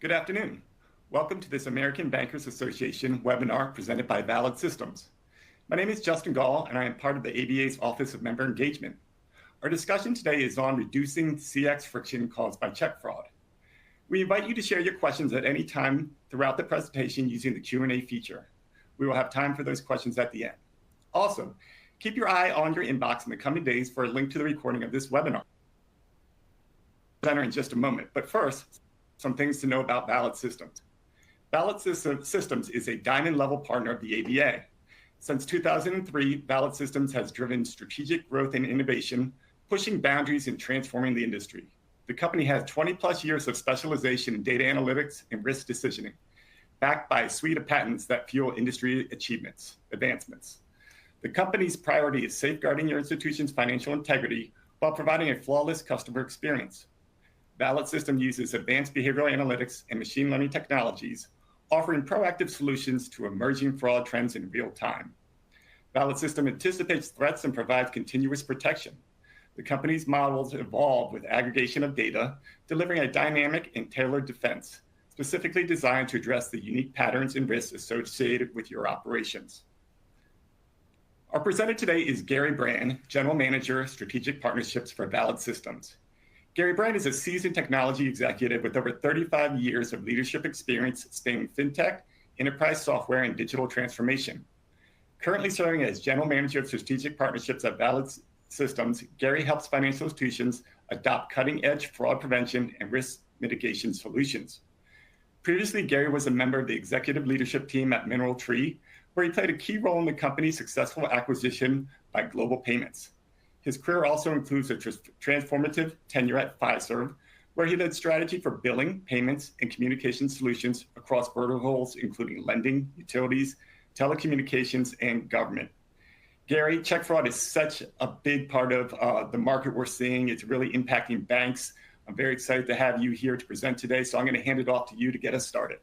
Good afternoon. Welcome to this American Bankers Association webinar presented by Valid Systems. My name is Justin Gaul, and I am part of the ABA's Office of Member Engagement. Our discussion today is on reducing CX friction caused by check fraud. We invite you to share your questions at any time throughout the presentation using the Q&A feature. We will have time for those questions at the end. Also, keep your eye on your inbox in the coming days for a link to the recording of this webinar in just a moment. But first, some things to know about Valid Systems. Valid Systems is a diamond-level partner of the ABA. Since 2003, Valid Systems has driven strategic growth and innovation, pushing boundaries and transforming the industry. The company has 20-plus years of specialization in data analytics and risk decisioning, backed by a suite of patents that fuel industry advancements. The company's priority is safeguarding your institution's financial integrity while providing a flawless customer experience. Valid System uses advanced behavioral analytics and machine learning technologies, offering proactive solutions to emerging fraud trends in real time. Valid System anticipates threats and provides continuous protection. The company's models evolve with aggregation of data, delivering a dynamic and tailored defense, specifically designed to address the unique patterns and risks associated with your operations. Our presenter today is Gary Brand, General Manager, Strategic Partnerships for Valid Systems. Gary Brand is a seasoned technology executive with over 35 years of leadership experience spanning fintech, enterprise software, and digital transformation. Currently serving as General Manager of Strategic Partnerships at Valid Systems, Gary helps financial institutions adopt cutting-edge fraud prevention and risk mitigation solutions. Previously, Gary was a member of the executive leadership team at Mineral Tree, where he played a key role in the company's successful acquisition by Global Payments. His career also includes a transformative tenure at Fiserv, where he led strategy for billing, payments, and communication solutions across verticals, including lending, utilities, telecommunications, and government. Gary, check fraud is such a big part of the market we're seeing. It's really impacting banks. I'm very excited to have you here to present today, so I'm going to hand it off to you to get us started.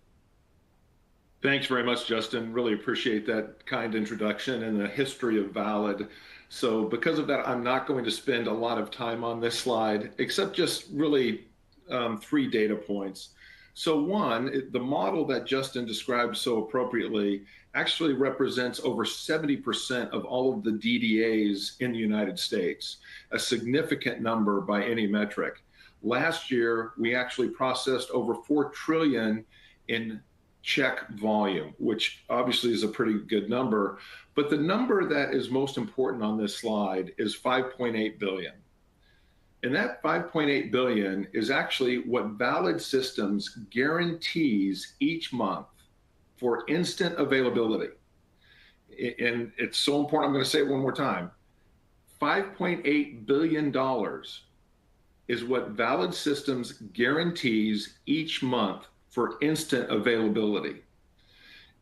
Thanks very much, Justin. Really appreciate that kind introduction and the history of Valid. So because of that, I'm not going to spend a lot of time on this slide, except just really 3 data points. So one, the model that Justin described so appropriately actually represents over 70% of all of the DDAs in the United States, a significant number by any metric. Last year, we actually processed over 4 trillion in check volume, which obviously is a pretty good number. But the number that is most important on this slide is 5.8 billion. And that 5.8 billion is actually what Valid Systems guarantees each month for instant availability. And it's so important, I'm going to say it one more time. $5.8 billion is what Valid Systems guarantees each month for instant availability.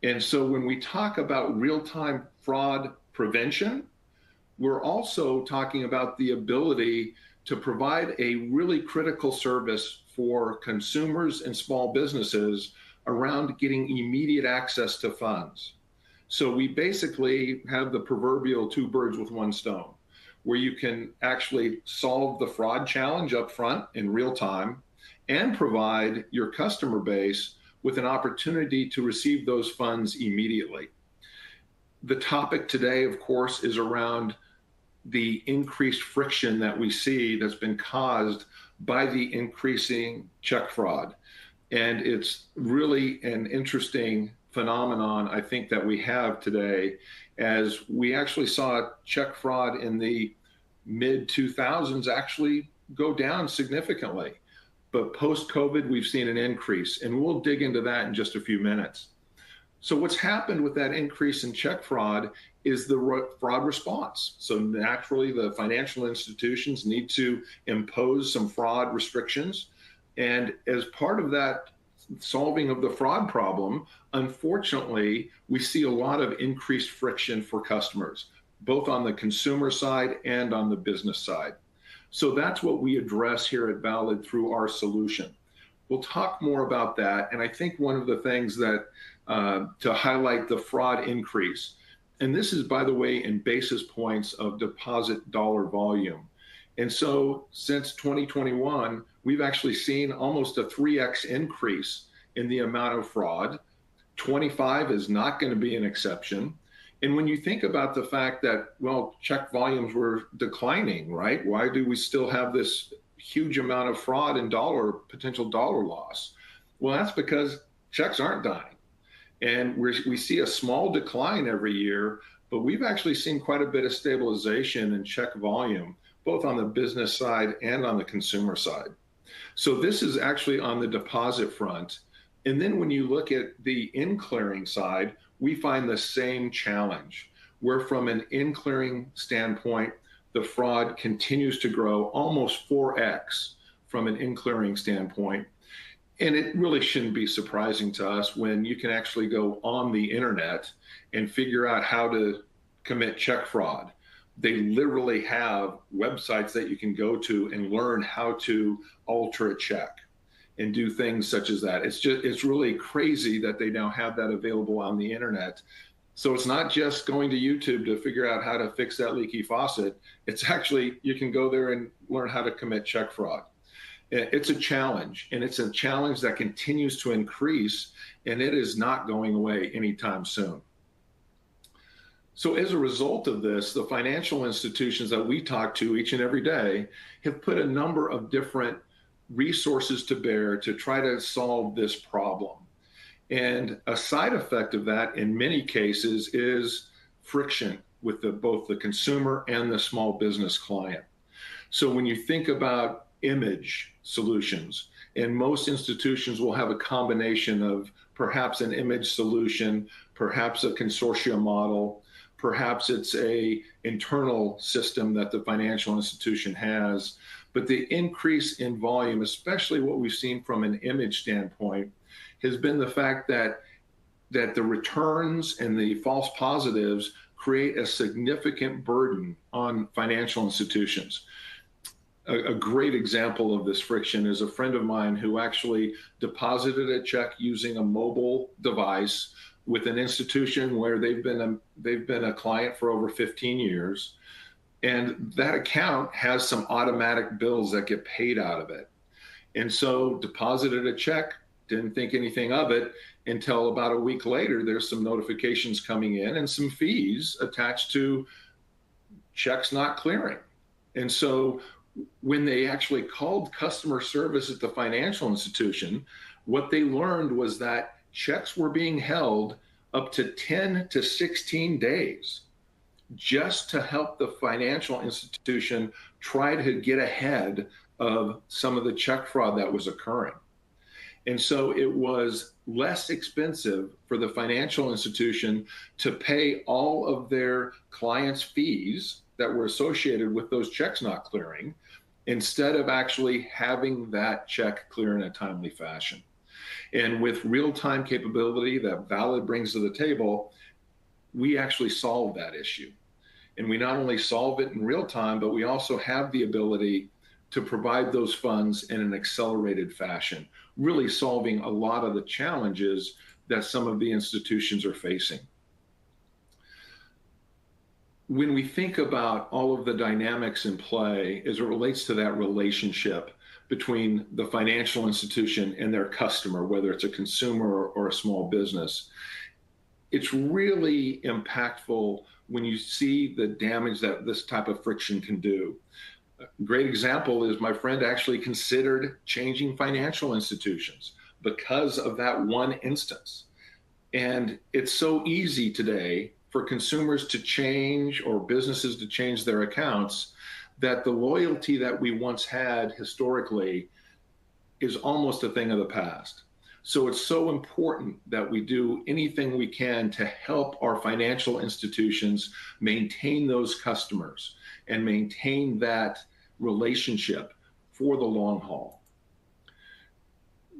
And so when we talk about real-time fraud prevention, we're also talking about the ability to provide a really critical service for consumers and small businesses around getting immediate access to funds. So we basically have the proverbial 2 birds with 1 stone, where you can actually solve the fraud challenge up front in real time and provide your customer base with an opportunity to receive those funds immediately. The topic today, of course, is around the increased friction that we see that's been caused by the increasing check fraud. And it's really an interesting phenomenon, I think, that we have today, as we actually saw check fraud in the mid-2000s actually go down significantly. But post-COVID, we've seen an increase, and we'll dig into that in just a few minutes. So what's happened with that increase in check fraud is the fraud response. So naturally, the financial institutions need to impose some fraud restrictions. And as part of that solving of the fraud problem, unfortunately, we see a lot of increased friction for customers, both on the consumer side and on the business side. So that's what we address here at Valid through our solution. We'll talk more about that. And I think one of the things that to highlight the fraud increase, and this is, by the way, in basis points of deposit dollar volume. And so since 2021, we've actually seen almost a 3x increase in the amount of fraud. 25 is not going to be an exception. And when you think about the fact that, well, check volumes were declining, right? Why do we still have this huge amount of fraud and potential dollar loss? Well, that's because checks aren't dying. And we see a small decline every year, but we've actually seen quite a bit of stabilization in check volume, both on the business side and on the consumer side. So this is actually on the deposit front. And then when you look at the in-clearing side, we find the same challenge, where from an in-clearing standpoint, the fraud continues to grow almost 4x from an in-clearing standpoint. And it really shouldn't be surprising to us when you can actually go on the internet and figure out how to commit check fraud. They literally have websites that you can go to and learn how to alter a check and do things such as that. It's really crazy that they now have that available on the internet. So it's not just going to YouTube to figure out how to fix that leaky faucet. It's actually, you can go there and learn how to commit check fraud. It's a challenge, and it's a challenge that continues to increase, and it is not going away anytime soon. So as a result of this, the financial institutions that we talk to each and every day have put a number of different resources to bear to try to solve this problem. And a side effect of that in many cases is friction with both the consumer and the small business client. So when you think about image solutions, and most institutions will have a combination of perhaps an image solution, perhaps a consortium model, perhaps it's a internal system that the financial institution has. But the increase in volume, especially what we've seen from an image standpoint, has been the fact that the returns and the false positives create a significant burden on financial institutions. A great example of this friction is a friend of mine who actually deposited a check using a mobile device with an institution where they've been a client for over 15 years. And that account has some automatic bills that get paid out of it. And so deposited a check, didn't think anything of it until about a week later, there's some notifications coming in and some fees attached to checks not clearing. And so when they actually called customer service at the financial institution, what they learned was that checks were being held up to 10 to 16 days just to help the financial institution try to get ahead of some of the check fraud that was occurring. And so it was less expensive for the financial institution to pay all of their clients' fees that were associated with those checks not clearing, instead of actually having that check clear in a timely fashion. And with real-time capability that Valid brings to the table, we actually solve that issue. And we not only solve it in real time, but we also have the ability to provide those funds in an accelerated fashion, really solving a lot of the challenges that some of the institutions are facing. When we think about all of the dynamics in play as it relates to that relationship between the financial institution and their customer, whether it's a consumer or a small business, it's really impactful when you see the damage that this type of friction can do. A great example is my friend actually considered changing financial institutions because of that one instance. And it's so easy today for consumers to change or businesses to change their accounts that the loyalty that we once had historically is almost a thing of the past. So it's so important that we do anything we can to help our financial institutions maintain those customers and maintain that relationship for the long haul.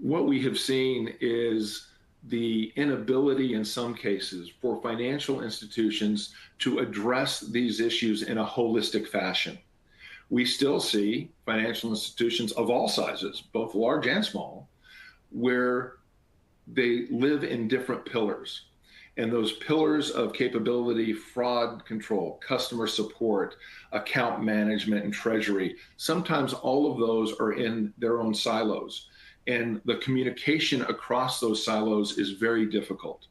What we have seen is the inability in some cases for financial institutions to address these issues in a holistic fashion. We still see financial institutions of all sizes, both large and small, where they live in different pillars. And those pillars of capability, fraud control, customer support, account management, and treasury, sometimes all of those are in their own silos. and the communication across those silos is very difficult.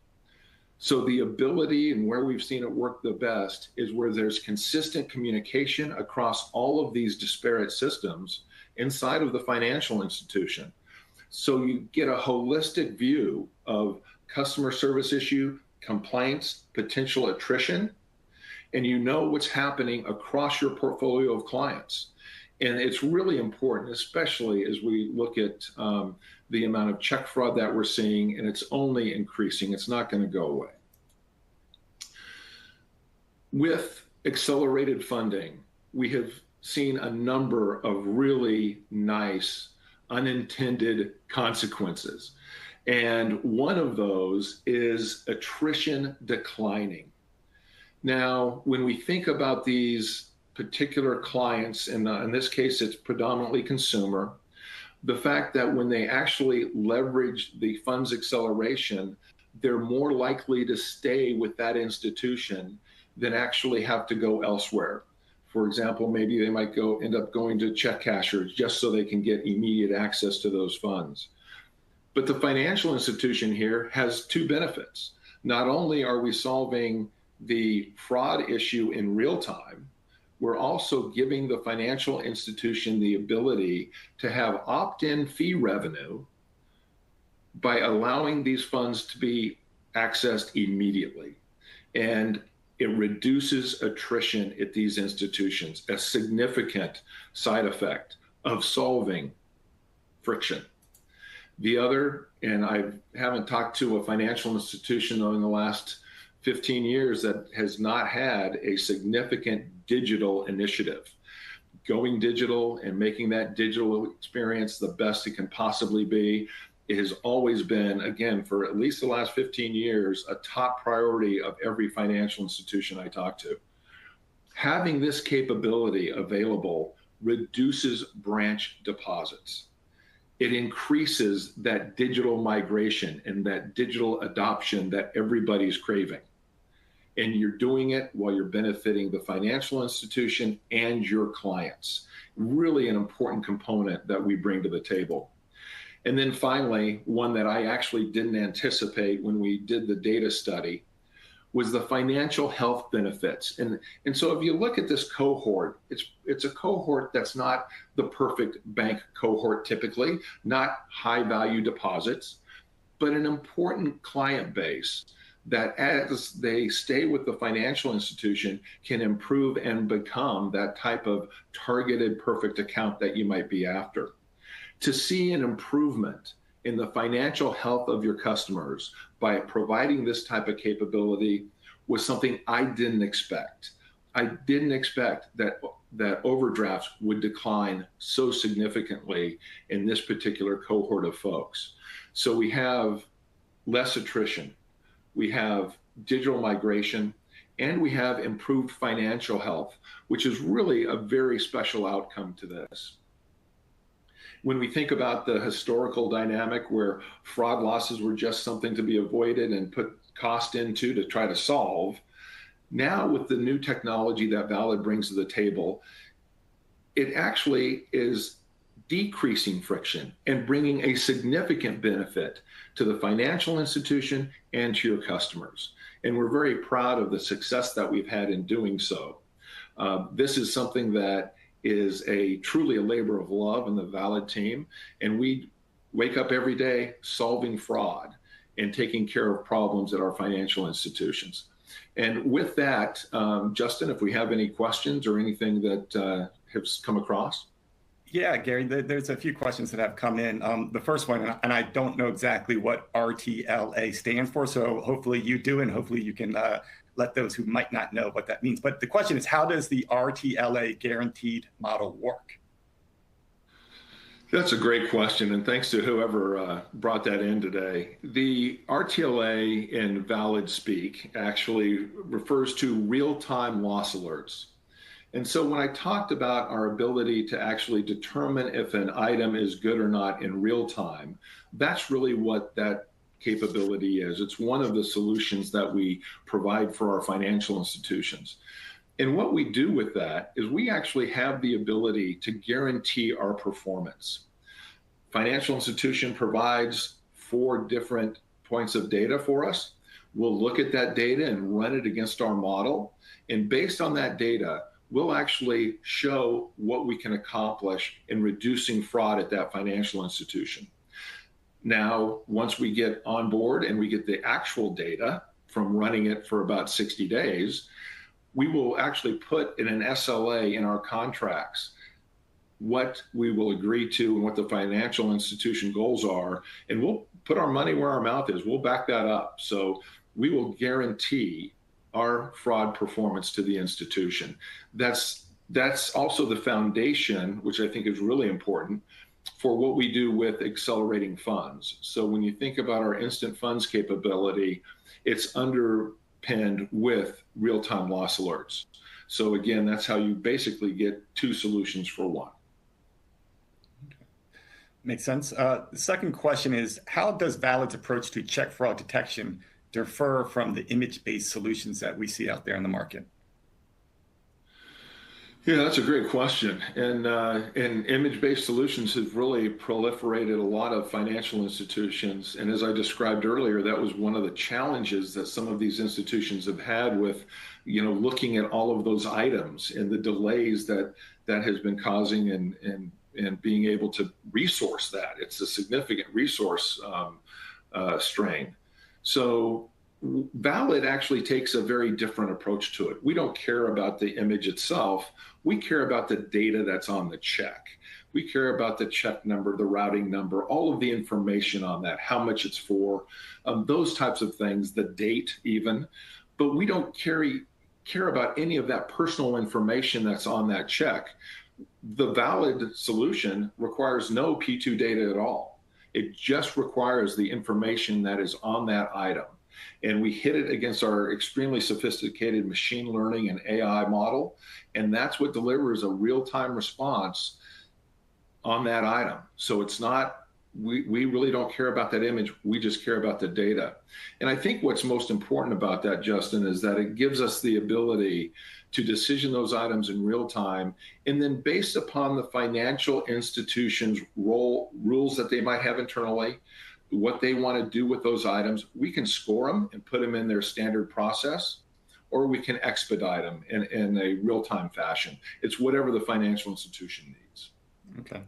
So the ability, and where we've seen it work the best, is where there's consistent communication across all of these disparate systems inside of the financial institution. So you get a holistic view of customer service issue, complaints, potential attrition, and you know what's happening across your portfolio of clients. And it's really important, especially as we look at the amount of check fraud that we're seeing, and it's only increasing. It's not going to go away. With accelerated funding, we have seen a number of really nice unintended consequences. And one of those is attrition declining. Now, when we think about these particular clients, and in this case, it's predominantly consumer, the fact that when they actually leverage the funds acceleration, they're more likely to stay with that institution than actually have to go elsewhere. For example, maybe they might end up going to check cashers just so they can get immediate access to those funds. But the financial institution here has two benefits. Not only are we solving the fraud issue in real time, we're also giving the financial institution the ability to have opt-in fee revenue by allowing these funds to be accessed immediately. And it reduces attrition at these institutions, a significant side effect of solving friction. The other, and I haven't talked to a financial institution in the last 15 years that has not had a significant digital initiative. Going digital and making that digital experience the best it can possibly be, it has always been, again, for at least the last 15 years, a top priority of every financial institution I talk to. Having this capability available reduces branch deposits. It increases that digital migration and that digital adoption that everybody's craving. And you're doing it while you're benefiting the financial institution and your clients. Really an important component that we bring to the table. And then finally, one that I actually didn't anticipate when we did the data study was the financial health benefits. And so if you look at this cohort, it's a cohort that's not the perfect bank cohort typically, not high value deposits, but an important client base that as they stay with the financial institution can improve and become that type of targeted perfect account that you might be after. To see an improvement in the financial health of your customers by providing this type of capability was something I didn't expect. I didn't expect that overdrafts would decline so significantly in this particular cohort of folks. So we have less attrition, we have digital migration, and we have improved financial health, which is really a very special outcome to this. When we think about the historical dynamic where fraud losses were just something to be avoided and put cost into to try to solve, now with the new technology that Valid brings to the table, it actually is decreasing friction and bringing a significant benefit to the financial institution and to your customers. And we're very proud of the success that we've had in doing so. This is something that is truly a labor of love in the Valid team. And we wake up every day solving fraud and taking care of problems at our financial institutions. And with that, Justin, if we have any questions or anything that has come across. Yeah, Gary, there's a few questions that have come in. The first one, and I don't know exactly what RTLA stands for, so hopefully you do, and hopefully you can let those who might not know what that means. But the question is, how does the RTLA guaranteed model work? That's a great question, and thanks to whoever brought that in today. The RTLA in Valid speak actually refers to real-time loss alerts. And so when I talked about our ability to actually determine if an item is good or not in real time, that's really what that capability is. It's one of the solutions that we provide for our financial institutions. And what we do with that is we actually have the ability to guarantee our performance. financial institution provides 4 different points of data for us. We'll look at that data and run it against our model. And based on that data, we'll actually show what we can accomplish in reducing fraud at that financial institution. Now, once we get on board and we get the actual data from running it for about 60 days, we will actually put in an SLA in our contracts what we will agree to and what the financial institution goals are, and we'll put our money where our mouth is. We'll back that up. So we will guarantee our fraud performance to the institution. That's also the foundation, which I think is really important, for what we do with accelerating funds. So when you think about our instant funds capability, it's underpinned with real-time loss alerts. So again, that's how you basically get 2 solutions for 1. Makes sense. The second question is, how does Valid's approach to check fraud detection differ from the image-based solutions that we see out there in the market? Yeah, that's a great question. And image-based solutions have really proliferated a lot of financial institutions. And as I described earlier, that was one of the challenges that some of these institutions have had with, looking at all of those items and the delays that has been causing and being able to resource that. It's a significant resource strain. So Valid actually takes a very different approach to it. We don't care about the image itself. We care about the data that's on the check. We care about the check number, the routing number, all of the information on that, how much it's for, those types of things, the date even. But we don't care about any of that personal information that's on that check. The Valid solution requires no P2 data at all. It just requires the information that is on that item. And we hit it against our extremely sophisticated machine learning and AI model. And that's what delivers a real-time response on that item. So it's not, we really don't care about that image. We just care about the data. And I think what's most important about that, Justin, is that it gives us the ability to decision those items in real time. And then based upon the financial institution's rules that they might have internally, what they want to do with those items, we can score them and put them in their standard process, or we can expedite them in a real-time fashion. It's whatever the financial institution needs. Okay.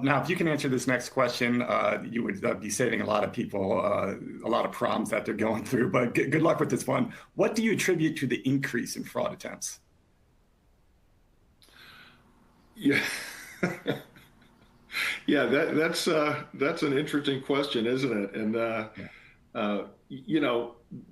Now, if you can answer this next question, you would be saving a lot of people a lot of problems that they're going through, but good luck with this one. What do you attribute to the increase in fraud attempts? Yeah. Yeah, that's an interesting question, isn't it? And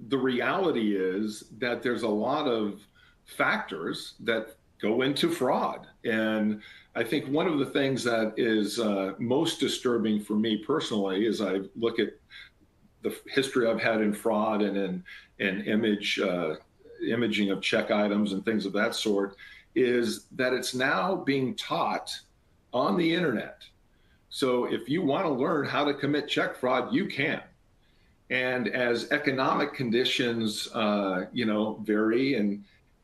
the reality is that there's a lot of factors that go into fraud. And I think one of the things that is most disturbing for me personally, as I look at the history I've had in fraud and in imaging of check items and things of that sort, is that it's now being taught on the internet. So if you want to learn how to commit check fraud, you can. And as economic conditions, vary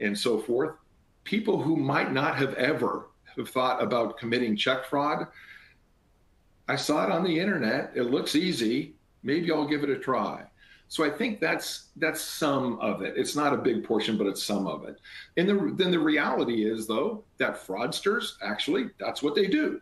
and so forth, people who might not have ever have thought about committing check fraud, I saw it on the internet. It looks easy. Maybe I'll give it a try. So I think that's some of it. It's not a big portion, but it's some of it. And then the reality is, though, that fraudsters, actually, that's what they do.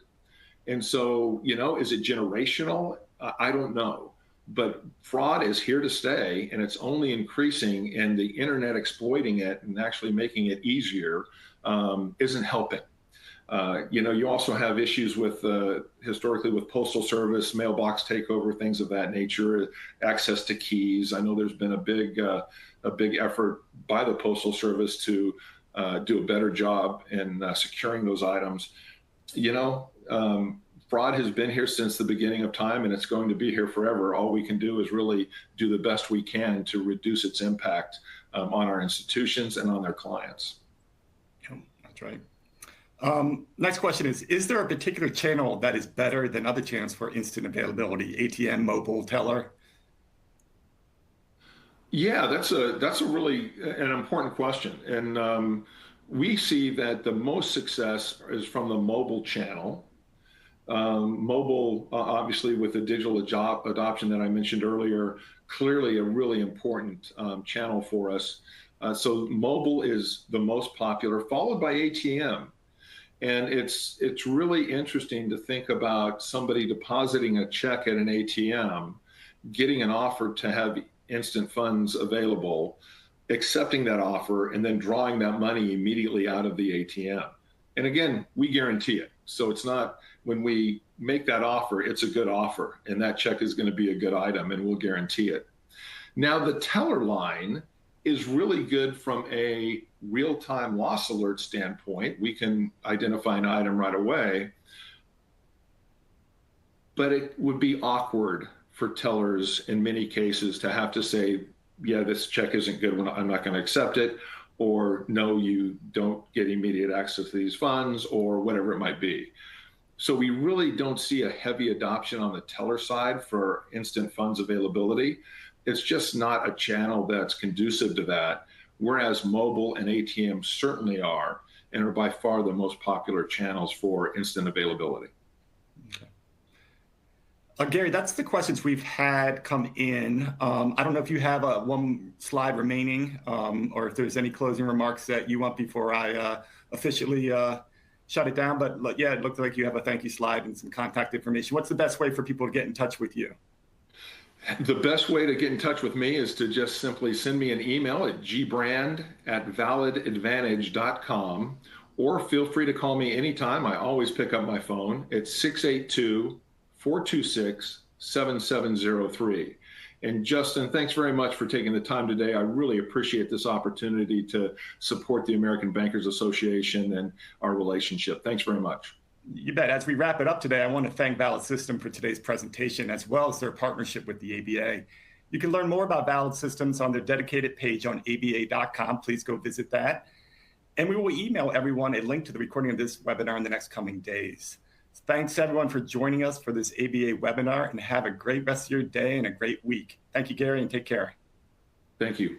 And so, is it generational? I don't know. But fraud is here to stay, and it's only increasing, and the internet exploiting it and actually making it easier isn't helping. You also have issues with historically with postal service, mailbox takeover, things of that nature, access to keys. I know there's been a big effort by the postal service to do a better job in securing those items. Fraud has been here since the beginning of time, and it's going to be here forever. All we can do is really do the best we can to reduce its impact on our institutions and on their clients. That's right. Next question is there a particular channel that is better than other channels for instant availability, ATM, mobile, teller? Yeah, that's a really an important question. And we see that the most success is from the mobile channel. Mobile, obviously, with the digital adoption that I mentioned earlier, clearly a really important channel for us. So mobile is the most popular, followed by ATM. And it's really interesting to think about somebody depositing a check at an ATM, getting an offer to have instant funds available, accepting that offer, and then drawing that money immediately out of the ATM. And again, we guarantee it. So it's not, when we make that offer, it's a good offer, and that check is going to be a good item, and we'll guarantee it. Now, the teller line is really good from a real-time loss alert standpoint. We can identify an item right away, but it would be awkward for tellers in many cases to have to say, yeah, this check isn't good, I'm not going to accept it, or no, you don't get immediate access to these funds, or whatever it might be. So we really don't see a heavy adoption on the teller side for instant funds availability. It's just not a channel that's conducive to that, whereas mobile and ATM certainly are, and are by far the most popular channels for instant availability. Okay. Gary, that's the questions we've had come in. I don't know if you have one slide remaining, or if there's any closing remarks that you want before I officially shut it down. But yeah, it looked like you have a thank you slide and some contact information. What's the best way for people to get in touch with you? The best way to get in touch with me is to just simply send me an email at gbrand@validadvantage.com, or feel free to call me anytime. I always pick up my phone. It's 682-426-7703. And Justin, thanks very much for taking the time today. I really appreciate this opportunity to support the American Bankers Association and our relationship. Thanks very much. You bet. As we wrap it up today, I want to thank Valid System for today's presentation, as well as their partnership with the ABA. You can learn more about Valid Systems on their dedicated page on aba.com. Please go visit that. And we will email everyone a link to the recording of this webinar in the next coming days. Thanks everyone for joining us for this ABA webinar, and have a great rest of your day and a great week. Thank you, Gary, and take care. Thank you.